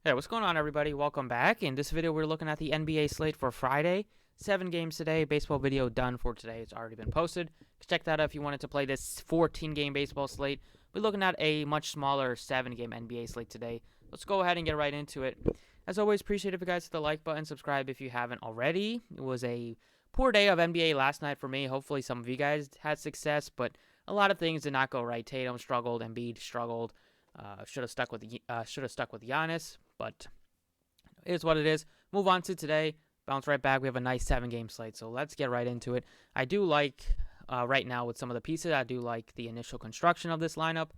Hey, what's going on, everybody? Welcome back. In this video, we're looking at the NBA slate for Friday. 7 games today. Baseball video done for today. It's already been posted. Check that out if you wanted to play this 14-game baseball slate. We're looking at a much smaller 7-game NBA slate today. Let's go ahead and get right into it. As always, appreciate if you guys hit the like button, subscribe if you haven't already. It was a poor day of NBA last night for me. Hopefully some of you guys had success, but a lot of things did not go right. Tatum struggled, Embiid struggled. Should have stuck with Giannis, but it is what it is. Move on to today. Bounce right back. We have a nice 7-game slate, so let's get right into it. I do like, right now with some of the pieces, I do like the initial construction of this lineup.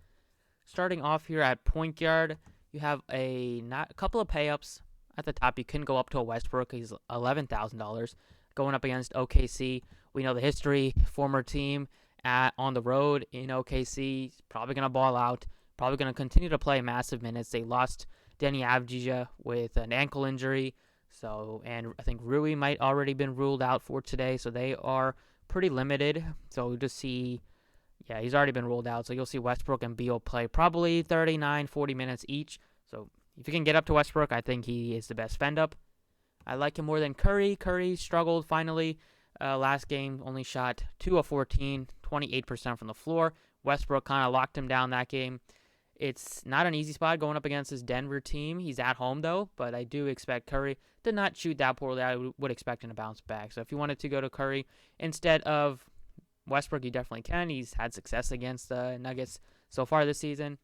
Starting off here at point guard, you have a couple of pay-ups at the top. You can go up to a Westbrook. He's $11,000 going up against OKC. We know the history. Former team on the road in OKC. He's probably going to ball out. Probably going to continue to play massive minutes. They lost Denny Avdija with an ankle injury. And I think Rui might already been ruled out for today. So they are pretty limited. So we'll just see. Yeah, he's already been ruled out. So you'll see Westbrook and Beal play probably 39, 40 minutes each. So if you can get up to Westbrook, I think he is the best fend up. I like him more than Curry. Curry struggled finally. Last game only shot 2 of 14, 28% from the floor. Westbrook kind of locked him down that game. It's not an easy spot going up against this Denver team. He's at home, though, but I do expect Curry to not shoot that poorly. I would expect him to bounce back. So if you wanted to go to Curry instead of Westbrook, you definitely can. He's had success against the Nuggets so far this season.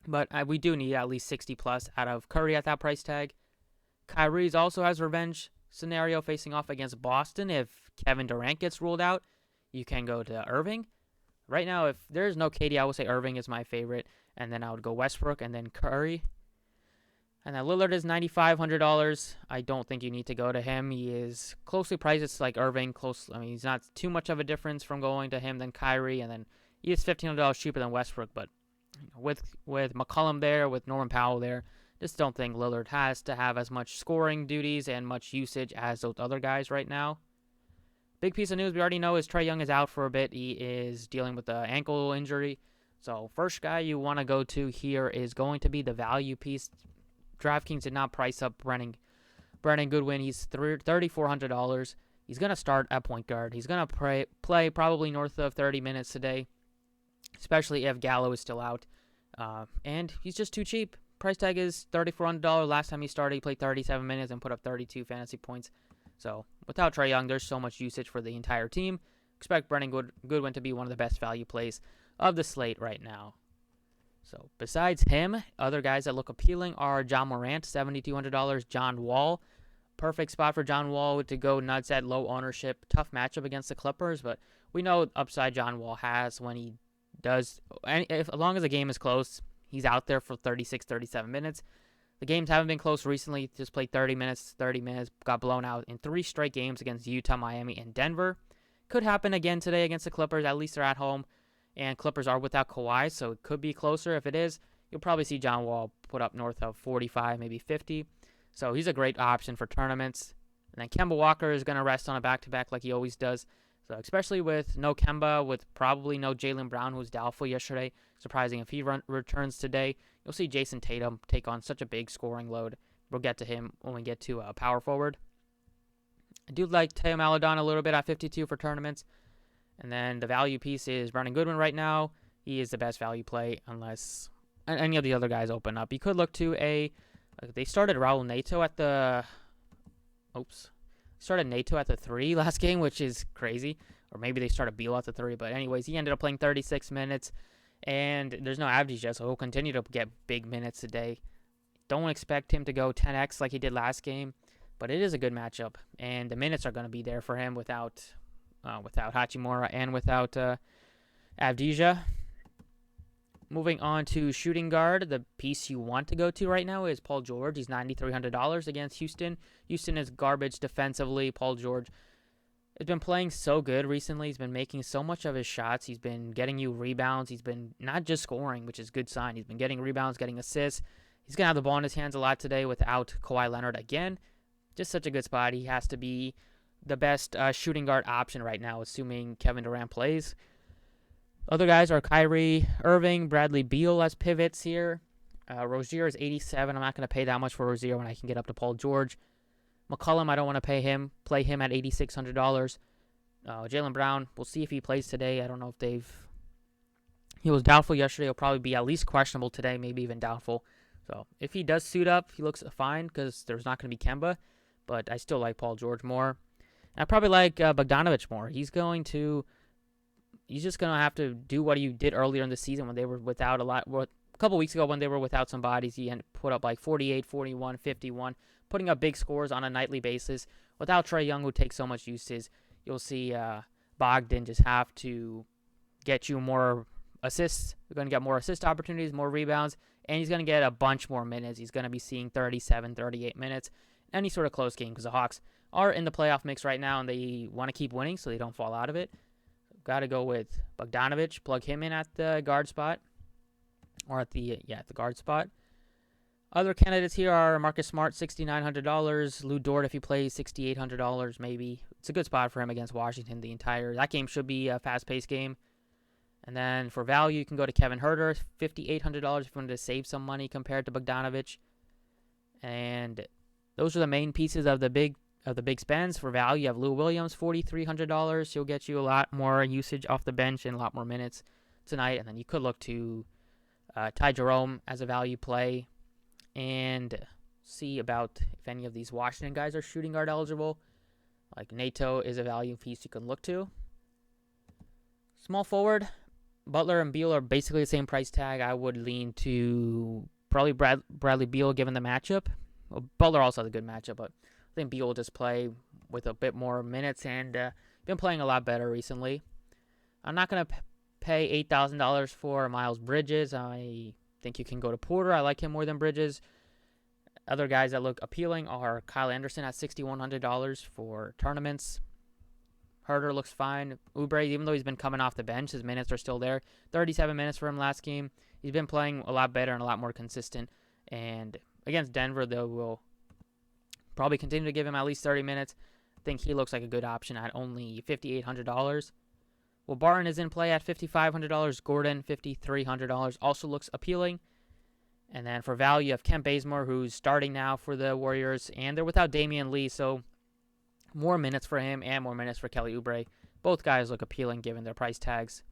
But we do need at least 60-plus out of Curry at that price tag. Kyrie also has revenge scenario facing off against Boston. If Kevin Durant gets ruled out, you can go to Irving. Right now, if there's no KD, I would say Irving is my favorite. And then I would go Westbrook and then Curry. And then Lillard is $9,500. I don't think you need to go to him. He is closely priced. It's like Irving. He's not too much of a difference from going to him than Kyrie. And then he is $1,500 cheaper than Westbrook. But with McCollum there, with Norman Powell there, just don't think Lillard has to have as much scoring duties and much usage as those other guys right now. Big piece of news we already know is Trae Young is out for a bit. He is dealing with an ankle injury. So first guy you want to go to here is going to be the value piece. DraftKings did not price up Brandon Goodwin. He's $3,400. He's going to start at point guard. He's going to play probably north of 30 minutes today, especially if Gallo is still out. And he's just too cheap. Price tag is $3,400. Last time he started, he played 37 minutes and put up 32 fantasy points. So without Trae Young, there's so much usage for the entire team. Expect Brandon Goodwin to be one of the best value plays of the slate right now. So besides him, other guys that look appealing are John Morant, $7,200. John Wall, perfect spot for John Wall to go nuts at low ownership. Tough matchup against the Clippers, but we know upside John Wall has when he does. As long as the game is close, he's out there for 36, 37 minutes. The games haven't been close recently. Just played 30 minutes, got blown out in 3 straight games against Utah, Miami, and Denver. Could happen again today against the Clippers. At least they're at home. And Clippers are without Kawhi, so it could be closer. If it is, you'll probably see John Wall put up north of 45, maybe 50. So he's a great option for tournaments. And then Kemba Walker is going to rest on a back-to-back like he always does. So especially with no Kemba, with probably no Jaylen Brown, who was doubtful yesterday. Surprising if he returns today. You'll see Jason Tatum take on such a big scoring load. We'll get to him when we get to power forward. I do like Teo Maledon a little bit at 52 for tournaments. And then the value piece is Brandon Goodwin right now. He is the best value play unless any of the other guys open up. You could look to they started Raul Neto at the 3 last game, which is crazy. Or maybe they started Beal at the 3. But anyways, he ended up playing 36 minutes. And there's no Avdija, so he'll continue to get big minutes today. Don't expect him to go 10x like he did last game. But it is a good matchup. And the minutes are going to be there for him without Hachimura and without Avdija. Moving on to shooting guard, the piece you want to go to right now is Paul George. He's $9,300 against Houston. Houston is garbage defensively. Paul George has been playing so good recently. He's been making so much of his shots. He's been getting you rebounds. He's been not just scoring, which is a good sign. He's been getting rebounds, getting assists. He's going to have the ball in his hands a lot today without Kawhi Leonard again. Just such a good spot. He has to be the best shooting guard option right now, assuming Kevin Durant plays. Other guys are Kyrie Irving, Bradley Beal as pivots here. Rozier is 87. I'm not going to pay that much for Rozier when I can get up to Paul George. McCollum, I don't want to play him at $8,600. Jaylen Brown, we'll see if he plays today. I don't know if he was doubtful yesterday. He'll probably be at least questionable today, maybe even doubtful. So if he does suit up, he looks fine because there's not going to be Kemba. But I still like Paul George more. And I probably like Bogdanovic more. He's just going to have to do what he did earlier in the season when they were without a couple weeks ago when they were without some bodies. He put up like 48, 41, 51, putting up big scores on a nightly basis. Without Trae Young, who takes so much usage, you'll see Bogdan just have to get you more assists. You're going to get more assist opportunities, more rebounds, and he's going to get a bunch more minutes. He's going to be seeing 37, 38 minutes, any sort of close game, because the Hawks are in the playoff mix right now, and they want to keep winning so they don't fall out of it. Got to go with Bogdanovic, plug him in at the guard spot, or at the guard spot. Other candidates here are Marcus Smart, $6,900. Lou Dort, if he plays, $6,800 maybe. It's a good spot for him against Washington. That game should be a fast-paced game. And then for value, you can go to Kevin Huerter, $5,800 if you wanted to save some money compared to Bogdanovic. And those are the main pieces of the big spends. For value, you have Lou Williams, $4,300. He'll get you a lot more usage off the bench and a lot more minutes tonight. And then you could look to Ty Jerome as a value play and see about if any of these Washington guys are shooting guard eligible. Like Nato is a value piece you can look to. Small forward, Butler and Beal are basically the same price tag. I would lean to probably Bradley Beal given the matchup. Well, Butler also has a good matchup, but I think Beal will just play with a bit more minutes and been playing a lot better recently. I'm not going to pay $8,000 for Miles Bridges. I think you can go to Porter. I like him more than Bridges. Other guys that look appealing are Kyle Anderson at $6,100 for tournaments. Herter looks fine. Oubre, even though he's been coming off the bench, his minutes are still there. 37 minutes for him last game. He's been playing a lot better and a lot more consistent. And against Denver, though, we'll probably continue to give him at least 30 minutes. I think he looks like a good option at only $5,800. Well, Barton is in play at $5,500. Gordon, $5,300. Also looks appealing. And then for value, you have Kent Bazemore, who's starting now for the Warriors. And they're without Damian Lee, so more minutes for him and more minutes for Kelly Oubre. Both guys look appealing given their price tags.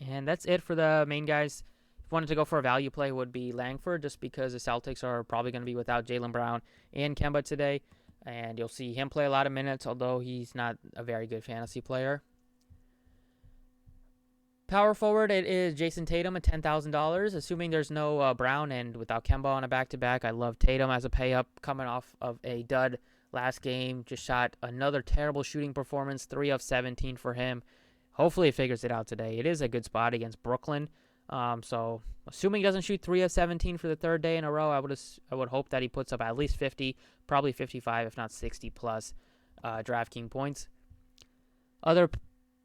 And that's it for the main guys. If you wanted to go for a value play, it would be Langford, just because the Celtics are probably going to be without Jaylen Brown and Kemba today. And you'll see him play a lot of minutes, although he's not a very good fantasy player. Power forward, it is Jason Tatum at $10,000, assuming there's no Brown, and without Kemba on a back-to-back. I love Tatum as a pay-up, coming off of a dud last game. Just shot another terrible shooting performance, 3 of 17 for him. Hopefully he figures it out today. It is a good spot against Brooklyn. So assuming he doesn't shoot 3 of 17 for the third day in a row, I would hope that he puts up at least 50, probably 55, if not 60 plus DraftKings points. Other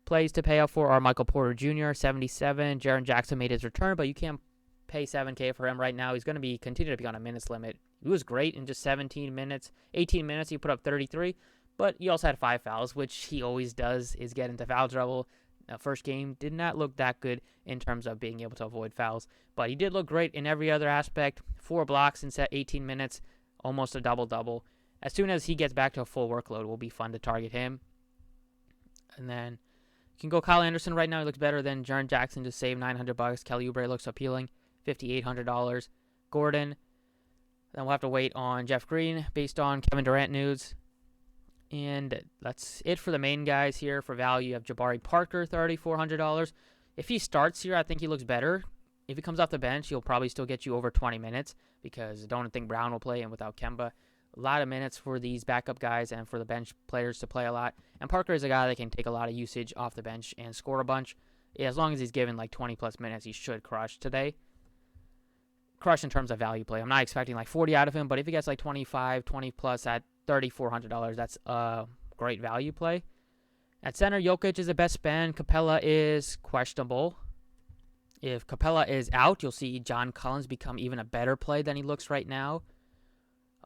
plays to pay up for are Michael Porter Jr., 77. Jaren Jackson made his return, but you can't pay $7K for him right now. He's going to continue to be on a minutes limit. He was great in just 18 minutes. He put up 33, but he also had 5 fouls, which he always does, is get into foul trouble. First game did not look that good in terms of being able to avoid fouls, but he did look great in every other aspect. 4 blocks in 18 minutes, almost a double-double. As soon as he gets back to a full workload, it will be fun to target him. And then you can go Kyle Anderson right now. He looks better than Jaren Jackson. Just save $900. Kelly Oubre looks appealing, $5,800. Gordon. Then we'll have to wait on Jeff Green based on Kevin Durant news. And that's it for the main guys here. For value, you have Jabari Parker, $3,400. If he starts here, I think he looks better. If he comes off the bench, he'll probably still get you over 20 minutes because I don't think Brown will play, and without Kemba, a lot of minutes for these backup guys and for the bench players to play a lot. And Parker is a guy that can take a lot of usage off the bench and score a bunch. Yeah, as long as he's given like 20-plus minutes, he should crush today. Crush in terms of value play. I'm not expecting like 40 out of him, but if he gets like 25, 20-plus at $3,400, that's a great value play. At center, Jokic is the best spend. Capella is questionable. If Capella is out, you'll see John Collins become even a better play than he looks right now.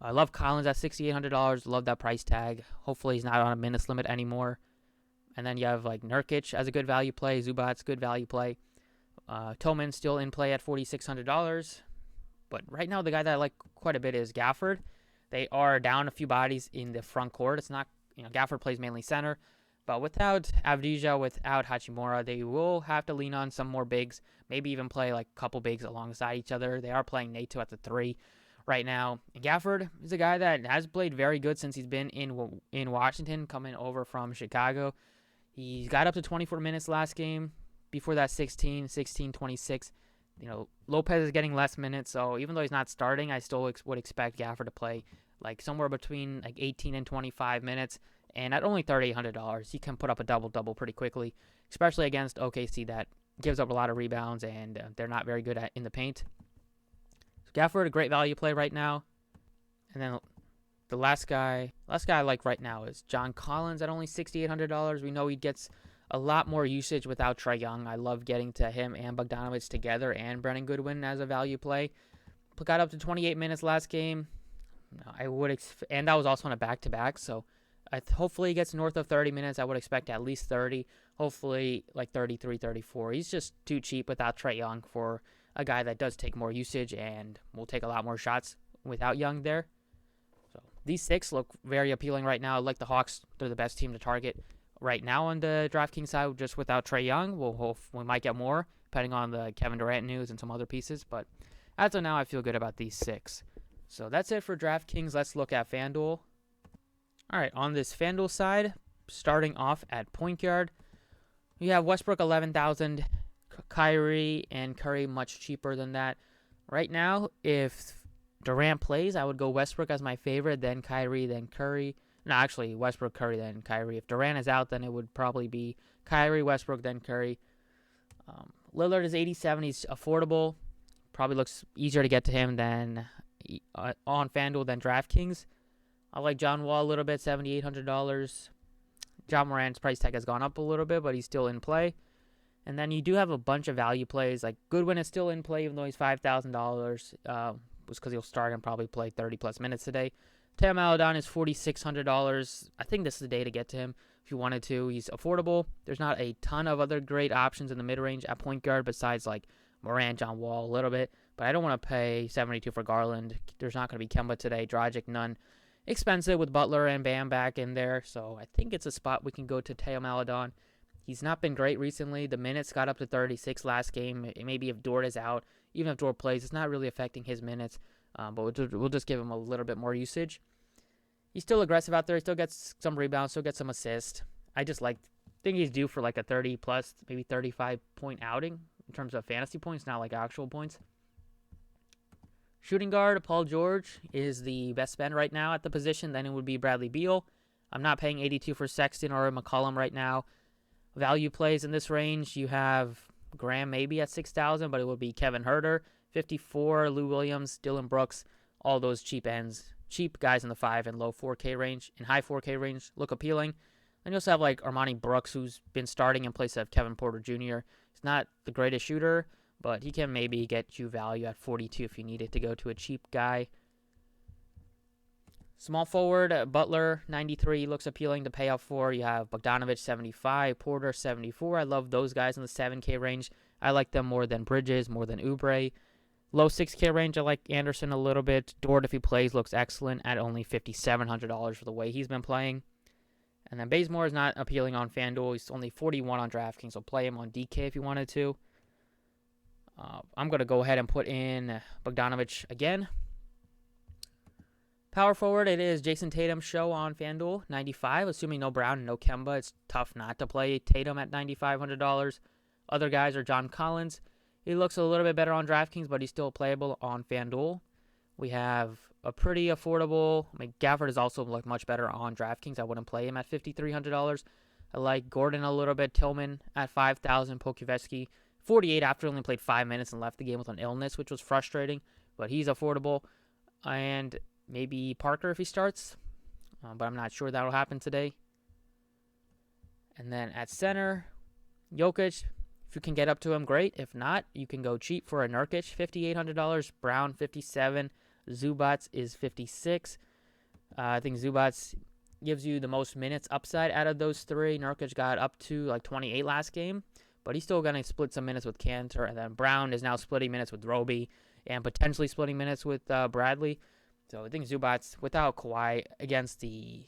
I love Collins at $6,800. Love that price tag. Hopefully he's not on a minutes limit anymore. And then you have like Nurkic as a good value play. Zubac's good value play. Tillman still in play at $4,600. But right now, the guy that I like quite a bit is Gafford. They are down a few bodies in the front court. It's not, Gafford plays mainly center. But without Avdija, without Hachimura, they will have to lean on some more bigs. Maybe even play like a couple bigs alongside each other. They are playing Nato at the 3 right now. And Gafford is a guy that has played very good since he's been in Washington, coming over from Chicago. He got up to 24 minutes last game. Before that, 16, 26. Lopez is getting less minutes, so even though he's not starting, I still would expect Gafford to play like somewhere between like 18 and 25 minutes. And at only $3,800, he can put up a double-double pretty quickly, especially against OKC that gives up a lot of rebounds and they're not very good in the paint. So Gafford, a great value play right now. And then the last guy I like right now is John Collins at only $6,800. We know he gets a lot more usage without Trae Young. I love getting to him and Bogdanovic together and Brennan Goodwin as a value play. Got up to 28 minutes last game. And that was also on a back-to-back, so hopefully he gets north of 30 minutes. I would expect at least 30, hopefully like 33, 34. He's just too cheap without Trae Young for a guy that does take more usage and will take a lot more shots without Young there. So these 6 look very appealing right now. I like the Hawks. They're the best team to target right now on the DraftKings side. Just without Trae Young, we might get more depending on the Kevin Durant news and some other pieces. But as of now, I feel good about these 6. So that's it for DraftKings. Let's look at FanDuel. All right, on this FanDuel side, starting off at point guard, we have Westbrook 11,000, Kyrie and Curry much cheaper than that. Right now, if Durant plays, I would go Westbrook as my favorite, then Kyrie, then Curry. No, actually, Westbrook, Curry, then Kyrie. If Durant is out, then it would probably be Kyrie, Westbrook, then Curry. Lillard is 87. He's affordable. Probably looks easier to get to him than on FanDuel than DraftKings. I like John Wall a little bit, $7,800. John Morant's price tag has gone up a little bit, but he's still in play. And then you do have a bunch of value plays. Like Goodwin is still in play, even though he's $5,000. Was because he'll start and probably play 30-plus minutes today. Theo Maledon is $4,600. I think this is the day to get to him if you wanted to. He's affordable. There's not a ton of other great options in the mid-range at point guard besides like Morant, John Wall a little bit. But I don't want to pay $72 for Garland. There's not going to be Kemba today. Dragic, none. Expensive with Butler and Bam back in there, so I think it's a spot we can go to Theo Maledon. He's not been great recently. The minutes got up to 36 last game. Maybe if Dort is out, even if Dort plays, it's not really affecting his minutes, but we'll just give him a little bit more usage. He's still aggressive out there. He still gets some rebounds, still gets some assists. I think he's due for like a 30-plus, maybe 35-point outing in terms of fantasy points, not like actual points. Shooting guard, Paul George is the best spend right now at the position. Then it would be Bradley Beal. I'm not paying 82 for Sexton or McCollum right now. Value plays in this range, you have Graham maybe at 6,000, but it would be Kevin Huerter, 54, Lou Williams, Dylan Brooks, all those cheap ends. Cheap guys in the 5 and low 4K range and high 4K range look appealing. Then you also have like Armani Brooks, who's been starting in place of Kevin Porter Jr. He's not the greatest shooter, but he can maybe get you value at 42 if you needed to go to a cheap guy. Small forward, Butler, 93, looks appealing to pay up for. You have Bogdanovic, 75, Porter, 74. I love those guys in the 7K range. I like them more than Bridges, more than Oubre. Low 6K range, I like Anderson a little bit. Dort, if he plays, looks excellent at only $5,700 for the way he's been playing. And then Bazemore is not appealing on FanDuel. He's only 41 on DraftKings, so play him on DK if you wanted to. I'm going to go ahead and put in Bogdanovic again. Power forward, it is Jason Tatum's show on FanDuel, 95. Assuming no Brown and no Kemba, it's tough not to play Tatum at $9,500. Other guys are John Collins. He looks a little bit better on DraftKings, but he's still playable on FanDuel. We have a pretty affordable. Gafford is also like much better on DraftKings. I wouldn't play him at $5,300. I like Gordon a little bit. Tillman at $5,000. Pokusevski 48 after only played 5 minutes and left the game with an illness, which was frustrating, but he's affordable. And maybe Parker if he starts, but I'm not sure that'll happen today. And then at center, Jokic, if you can get up to him, great. If not, you can go cheap for a Nurkic, $5,800. Brown, $57. Zubats is $56. I think Zubats gives you the most minutes upside out of those three. Nurkic got up to like 28 last game, but he's still going to split some minutes with Cantor. And then Brown is now splitting minutes with Roby and potentially splitting minutes with Bradley. So I think Zubats, without Kawhi, against the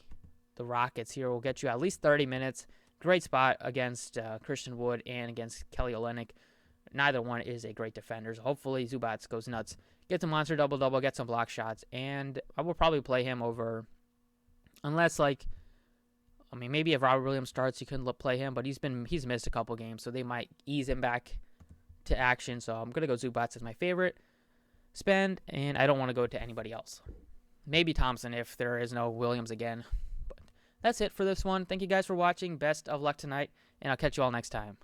Rockets here will get you at least 30 minutes. Great spot against Christian Wood and against Kelly Olynyk. Neither one is a great defender. So hopefully Zubats goes nuts, gets a monster double-double, gets some block shots, and I will probably play him over, unless maybe if Robert Williams starts, you can play him, but he's missed a couple games, so they might ease him back to action. So I'm gonna go Zubats as my favorite spend, and I don't want to go to anybody else. Maybe Thompson if there is no Williams again. But that's it for this one. Thank you guys for watching. Best of luck tonight, and I'll catch you all next time.